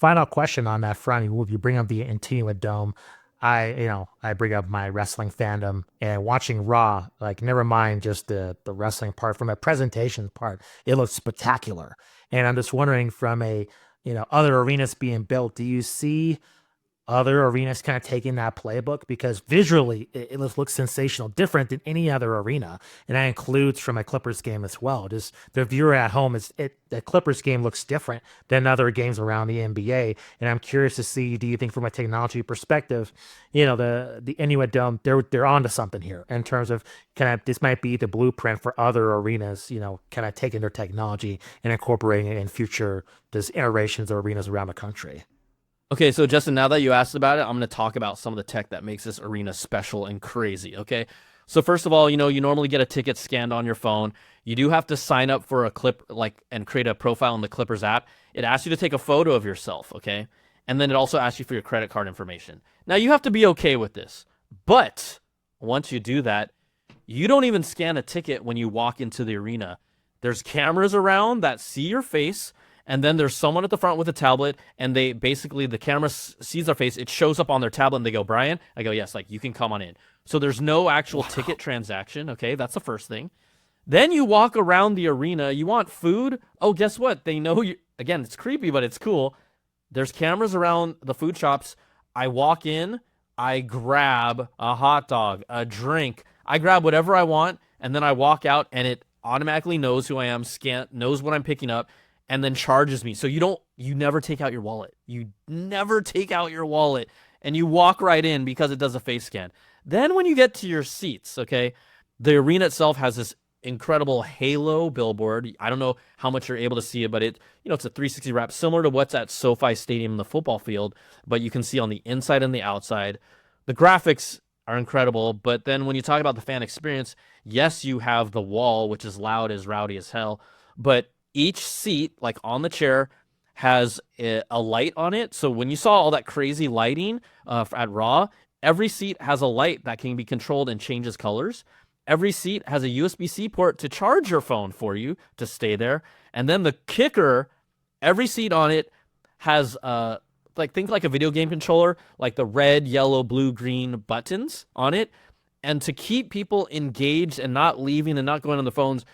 Final question on that front. You bring up the Intuit Dome. I bring up my wrestling fandom and watching Raw. Like, never mind just the wrestling part. From a presentation part, it looks spectacular. And I'm just wondering, from a other arenas being built, do you see other arenas kind of taking that playbook? Because visually it looks sensational, different than any other arena, and that includes from a Clippers game as well. Just the viewer at home, the Clippers game looks different than other games around the NBA, and I'm curious to see, do you think from a technology perspective, the Inuit Dome, they're onto something here in terms of kind of, this might be the blueprint for other arenas, kind of taking their technology and incorporating it in future just iterations of arenas around the country. Okay, so Justin, now that you asked about it, I'm going to talk about some of the tech that makes this arena special and crazy. Okay, so first of all, you normally get a ticket scanned on your phone. You do have to sign up for a clip, like, and create a profile in the Clippers app. It asks you to take a photo of yourself, okay? And then it also asks you for your credit card information. Now, you have to be okay with this. But once you do that, you don't even scan a ticket when you walk into the arena. There's cameras around that see your face, and then there's someone at the front with a tablet, and they basically, the camera sees our face, it shows up on their tablet, and they go, Brian? I go, yes, like, you can come on in. So there's no actual ticket transaction, okay? That's the first thing. Then you walk around the arena. You want food? Oh, guess what? They know you. Again, it's creepy, but it's cool. There's cameras around the food shops. I walk in, I grab a hot dog, a drink. I grab whatever I want, and then I walk out, and it automatically knows who I am, knows what I'm picking up, and then charges me. So you never take out your wallet. You never take out your wallet, and you walk right in because it does a face scan. Then when you get to your seats, okay, the arena itself has this incredible halo billboard. I don't know how much you're able to see it, but it's a 360 wrap, similar to what's at SoFi Stadium, the football field, but you can see on the inside and the outside. The graphics are incredible, but then when you talk about the fan experience, yes, you have the wall, which is loud as rowdy as hell, but each seat, like on the chair, has a light on it. So when you saw all that crazy lighting at Raw, every seat has a light that can be controlled and changes colors. Every seat has a USB-C port to charge your phone for you to stay there. And then the kicker, every seat on it has think like a video game controller, like the red, yellow, blue, green buttons on it. And to keep people engaged and not leaving and not going on the phones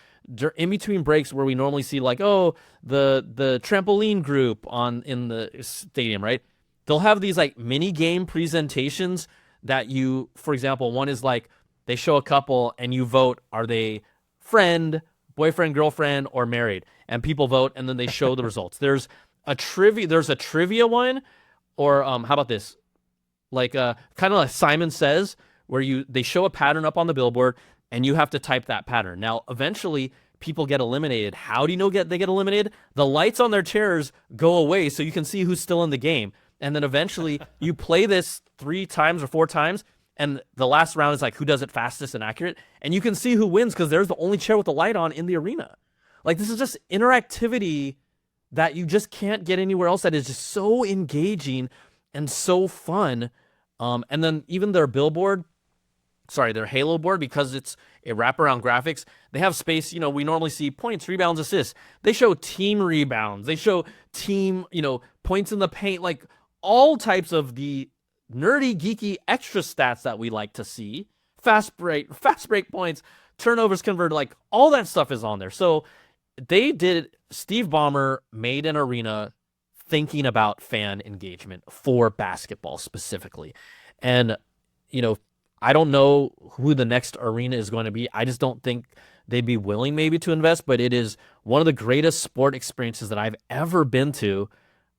in between breaks, where we normally see like, oh, the trampoline group in the stadium, right? They'll have these like mini game presentations that for example, one is like, they show a couple and you vote, are they friend, boyfriend, girlfriend, or married? And people vote, and then they show the results. There's a trivia one, or how about this? Like kind of like Simon Says, where they show a pattern up on the billboard and you have to type that pattern. Now, eventually people get eliminated. How do you know they get eliminated? The lights on their chairs go away so you can see who's still in the game. And then eventually you play this 3 times or 4 times, and the last round is like, who does it fastest and accurate? And you can see who wins because there's the only chair with the light on in the arena. Like, this is just interactivity that you just can't get anywhere else, that is just so engaging and so fun. And then even their their Halo board, because it's a wraparound graphics, they have space. We normally see points, rebounds, assists. They show team rebounds. They show team, points in the paint, like all types of the nerdy, geeky extra stats that we like to see. Fast break points, turnovers converted, like all that stuff is on there. So Steve Ballmer made an arena thinking about fan engagement for basketball specifically. And, I don't know who the next arena is going to be. I just don't think they'd be willing maybe to invest, but it is one of the greatest sport experiences that I've ever been to.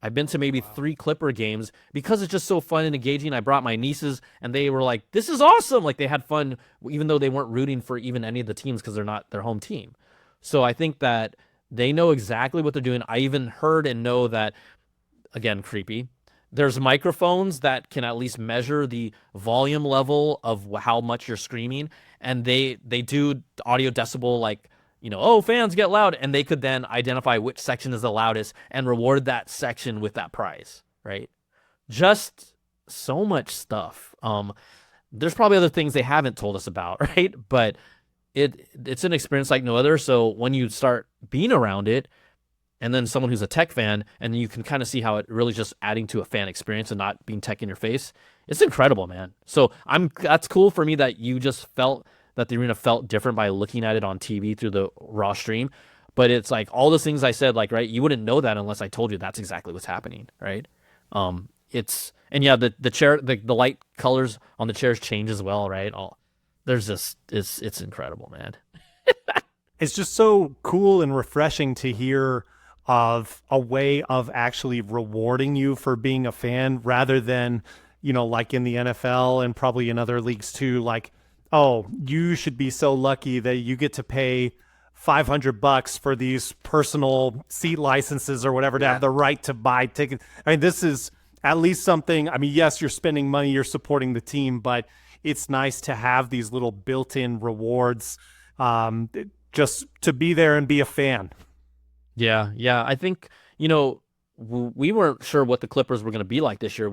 I've been to maybe 3 Clipper games because it's just so fun and engaging. I brought my nieces and they were like, this is awesome. Like, they had fun, even though they weren't rooting for even any of the teams because they're not their home team. So I think that they know exactly what they're doing. I even heard and know that, again, creepy, there's microphones that can at least measure the volume level of how much you're screaming. And they do audio decibel, like, oh, fans get loud. And they could then identify which section is the loudest and reward that section with that prize, right? Just so much stuff. There's probably other things they haven't told us about, right? But it's an experience like no other. So when you start being around it, and then someone who's a tech fan, and you can kind of see how it really just adding to a fan experience and not being tech in your face. It's incredible, man. So that's cool for me that you just felt that the arena felt different by looking at it on TV through the raw stream. But it's like all those things I said, like, right, you wouldn't know that unless I told you that's exactly what's happening, right? It's and yeah, the chair, the light colors on the chairs change as well, right? All there's just it's incredible, man. It's just so cool and refreshing to hear of a way of actually rewarding you for being a fan rather than, like in the NFL and probably in other leagues too, like, oh, you should be so lucky that you get to pay $500 for these personal seat licenses or whatever to have the right to buy tickets. I mean, this is at least something. I mean, yes, you're spending money, you're supporting the team, but it's nice to have these little built-in rewards, just to be there and be a fan. Yeah, yeah. I think, we weren't sure what the Clippers were going to be like this year.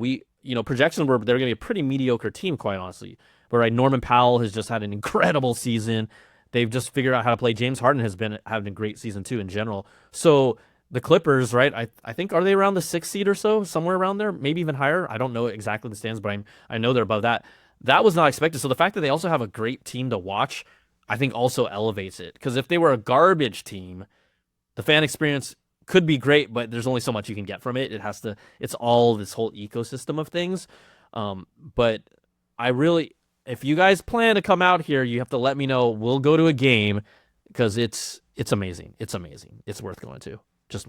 Projections were they're going to be a pretty mediocre team, quite honestly. But right, Norman Powell has just had an incredible season. They've just figured out how to play. James Harden has been having a great season too in general. So the Clippers, right? I think are they around the 6th seed or so, somewhere around there, maybe even higher. I don't know exactly the stands, but I know they're above that. That was not expected. So the fact that they also have a great team to watch, I think also elevates it. Because if they were a garbage team, the fan experience could be great, but there's only so much you can get from it. It's all this whole ecosystem of things. But if you guys plan to come out here, you have to let me know. We'll go to a game because it's amazing. It's amazing. It's worth going to.